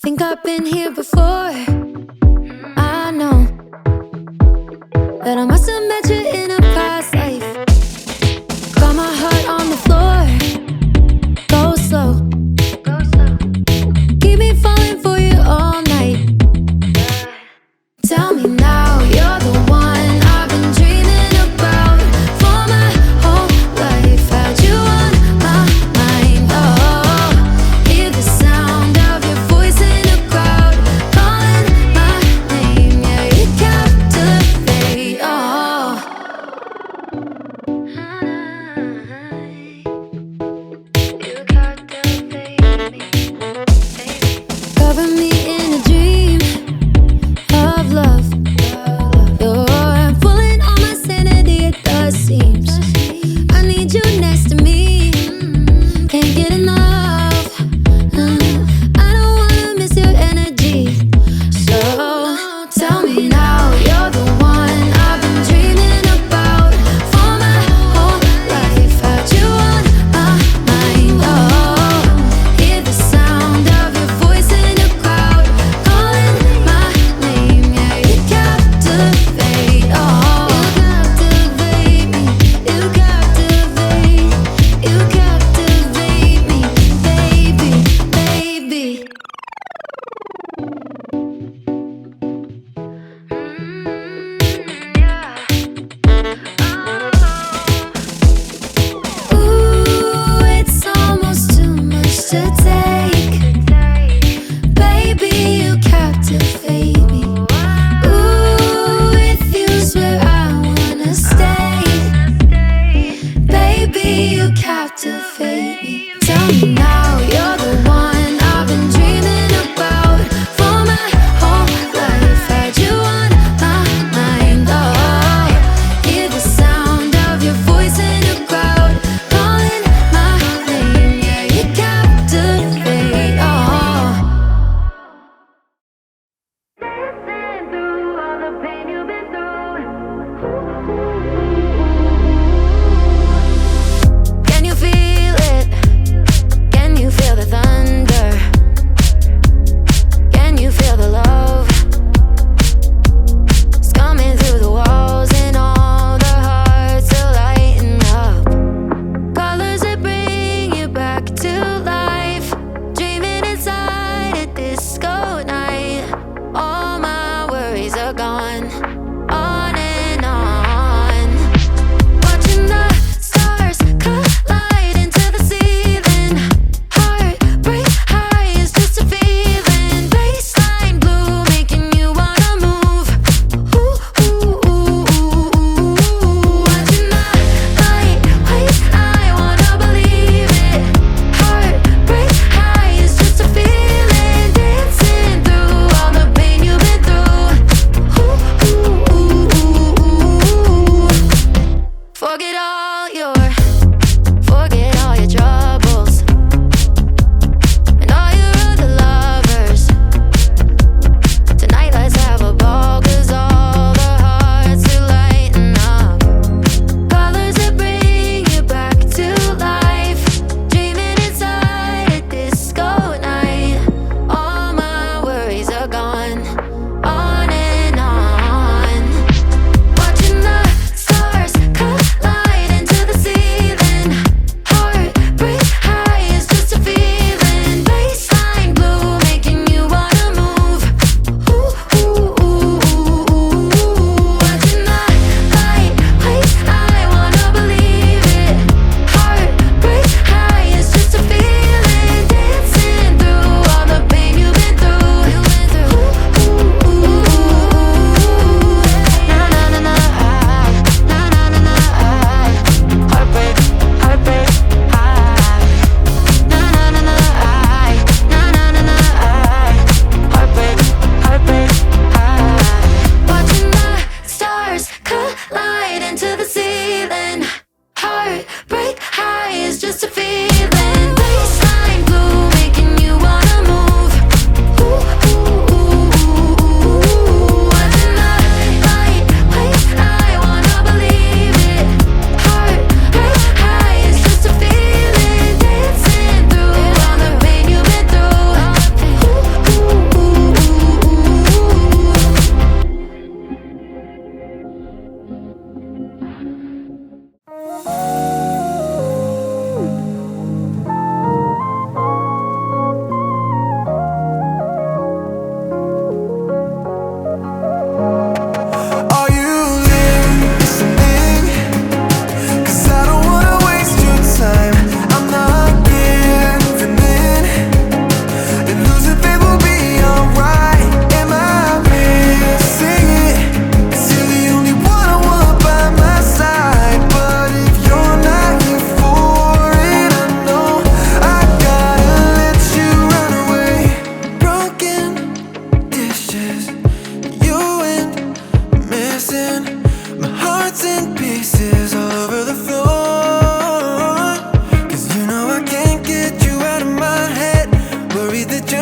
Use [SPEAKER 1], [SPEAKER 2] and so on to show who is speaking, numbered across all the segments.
[SPEAKER 1] Think I've been here before. I know that I must have met you in a past life. Got my heart on the floor. Go slow. Keep me falling for you all night. Tell me now, you're the one I've been dreaming about for my whole life. Had you on my mind. Oh, hear the sound of your voice in a crowd, calling my name. Yeah, you captivate. Oh,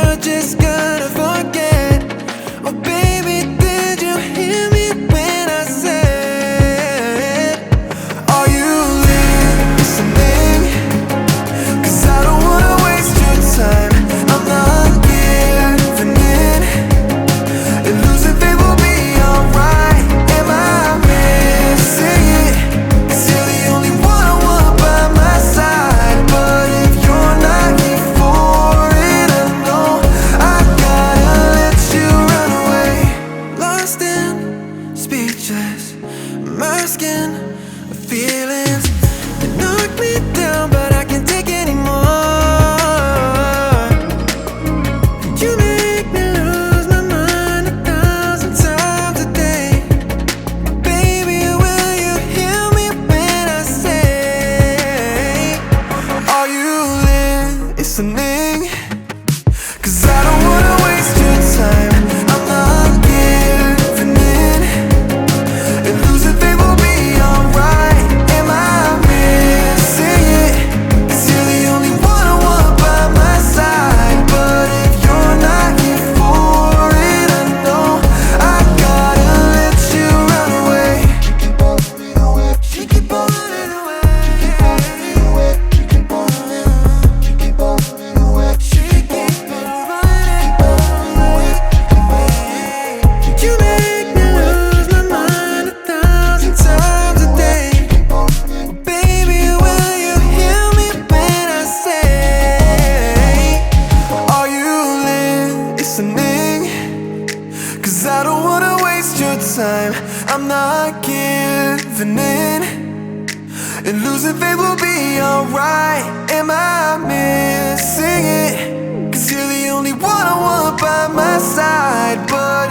[SPEAKER 2] you're just gonna forget. Oh baby, did you hear me when I said, are you listening? 'Cause I don't wanna waste your time. I'm not giving in, and losing faith will be alright. Am I missing it? 'Cause you're the only one I want by my side. But if you're not here for it, I know I gotta let you run away. Lost in, speechless, masking feelings that knock me down, but I can't take anymore. You make me lose my mind 1,000 times a day. Baby, will you hear me when I say, are you listening? 'Cause I don't wanna waste your time. I'm not giving in, and losing faith will be alright. Am I missing it? 'Cause you're the only one I want by my side. But if you're not here for it, I know I gotta let you run away. She keep pulling away. She keep pulling away. She keep pulling away. She keep pulling away. She keep pulling away. You make me lose my mind 1,000 times a day. Baby, will you hear me when I say, are you listening? 'Cause I don't wanna waste your time. I'm not giving in, and losing faith will be alright. Am I missing it? 'Cause you're the only one I want by my side. But